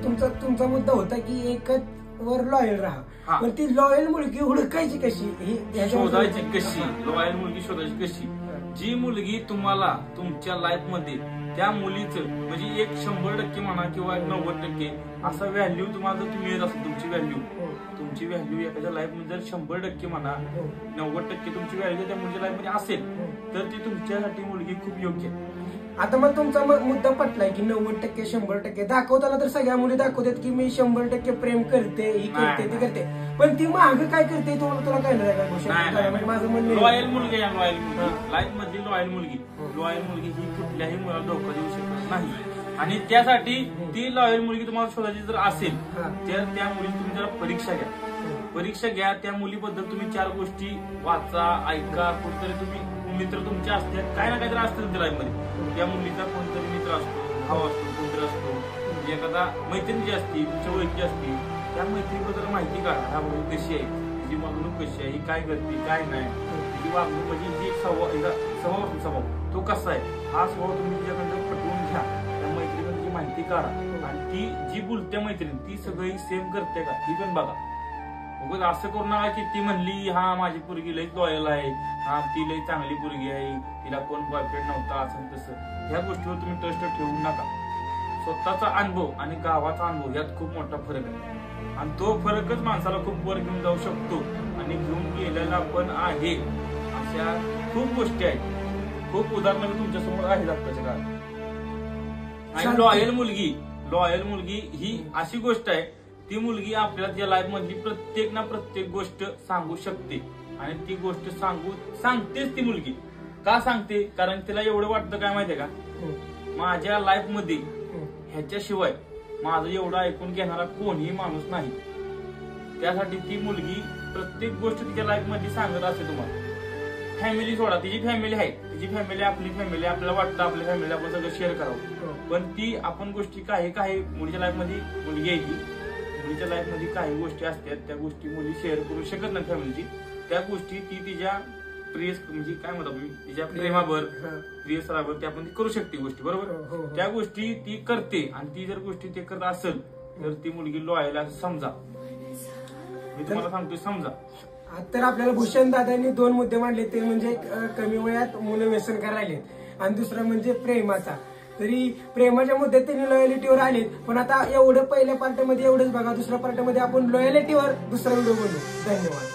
तुमचा मुद्दा होता की एकच वर लॉयल राहा, पण ती लॉयल मुलगी हुडकायची कशी, शोधायची कशी, लॉयल मुलगी शोधायची कशी? जी मुलगी तुम्हाला तुमच्या लाईफ मध्ये त्या मुलीचं म्हणजे एक 100% म्हणा किंवा 90% असा व्हॅल्यू तुम्हाला जर मिळत असेल, तुमची व्हॅल्यू एखाद्या लाईफ मध्ये जर 100% म्हणा 90% तुमची व्हॅल्यू त्या मुलीच्या लाईफ मध्ये असेल तर ती तुमच्यासाठी मुलगी खूप योग्य आहे. आता मग तुमचा मुद्दा पटलाय की 90% 100% दाखवताना तर सगळ्या मुली दाखवतात की मी 100% प्रेम करते, ही करते, ती करते, पण ती माग काय करते तुला काय नाही. माझं म्हणणं लॉयल मुलगी आहे, लॉयल मुलगी लाईफ मधली लॉयल मुलगी ही कुठल्याही मुलाला धोका देऊ शकत नाही. आणि त्यासाठी ती लॉयल मुलगी तुम्हाला शोधायची जर असेल तर त्या मुली तुम्ही जरा परीक्षा घ्या. त्या मुलीबद्दल तुम्ही 4 गोष्टी वाचा, ऐका, कुठेतरी तुम्ही मित्र तुमचे असतात, काय ना काहीतरी असतात तुमच्या लाईफ मध्ये. त्या मुलीचा कोणतरी मित्र असतो, भाव असतो, कोणतरी असतो, एखादा मैत्रीण जी असती, तुमच्या ओळखी असती, त्या मैत्रिणीबद्दल माहिती काढा. हा मुली कशी आहे, तिची वागणूक कशी आहे, ही काय करते, काय नाही, तिची वागणूक म्हणजे जी स्वभाव तो कसा आहे, हा स्वभाव तुम्ही तिच्याकडनं पटवून घ्या. त्या मैत्रिणीची माहिती काढा आणि ती जी बोलते मैत्रीण ती सगळी सेम करते का ती पण बघा. उगाच असं करू नका की ती म्हणली हा माझी पोरगी लई लॉयल आहे, हा ती लई चांगली पोरगी आहे, तिला कोण बॉयफ्रेंड नव्हता असं तसं, ह्या गोष्टीवर तुम्ही ट्रस्ट ठेवू नका. स्वतःचा अनुभव आणि गावाचा अनुभव यात खूप मोठा फरक आहे आणि तो फरकच माणसाला खूप वर घेऊन जाऊ शकतो. आणि घेऊन गेलेला पण आहे. अशा खूप गोष्टी आहेत, खूप उदाहरणं तुमच्या समोर आहेत आत्ताच्या काळात. आणि लॉयल मुलगी ही अशी गोष्ट आहे, ती मुलगी आपल्याला त्या लाईफ मधली प्रत्येक गोष्ट सांगू शकते आणि ती गोष्ट सांगतेच ती मुलगी. का सांगते? कारण तिला एवढं वाटतं काय माहितीये का, माझ्या लाईफ मध्ये ह्याच्याशिवाय माझं एवढं ऐकून घेणारा कोणीही माणूस नाही. त्यासाठी ती मुलगी प्रत्येक गोष्ट तिच्या लाईफ मध्ये सांगत असते तुम्हाला. फॅमिली सोडा, तिची फॅमिली आहे, आपली फॅमिली, आपल्याला वाटतं आपल्या फॅमिली आपण सगळं शेअर करावं, पण ती आपण गोष्टी काही मुलीच्या लाईफ मध्ये मुलगी आहे ती, मुलीच्या लाईफ मध्ये काही गोष्टी असतात त्या गोष्टी मुली शेअर करू शकत नाही फॅमिलीची. त्या गोष्टी ती तिच्या म्हणजे काय म्हणतात तिच्या प्रियसरावर ते आपण करू शकते गोष्टी, बरोबर. त्या गोष्टी ती करते आणि ती जर गोष्टी ते करत असेल तर ती मुलगी लॉयल असं समजा. मी तुम्हाला सांगतोय समजा. तर आपल्याला भूषण दादांनी 2 मुद्दे मांडले, ते म्हणजे कमी वयात मुलं व्यसन करायला आणि दुसरं म्हणजे प्रेमाचा. तरी प्रेमाच्या मुद्द्यात त्यांनी लॉयलिटीवर आलेत, पण आता एवढं पहिल्या पार्टमध्ये एवढंच बघा, दुसऱ्या पार्टमध्ये आपण लॉयलिटीवर दुसरा व्हिडिओ बनवू. धन्यवाद.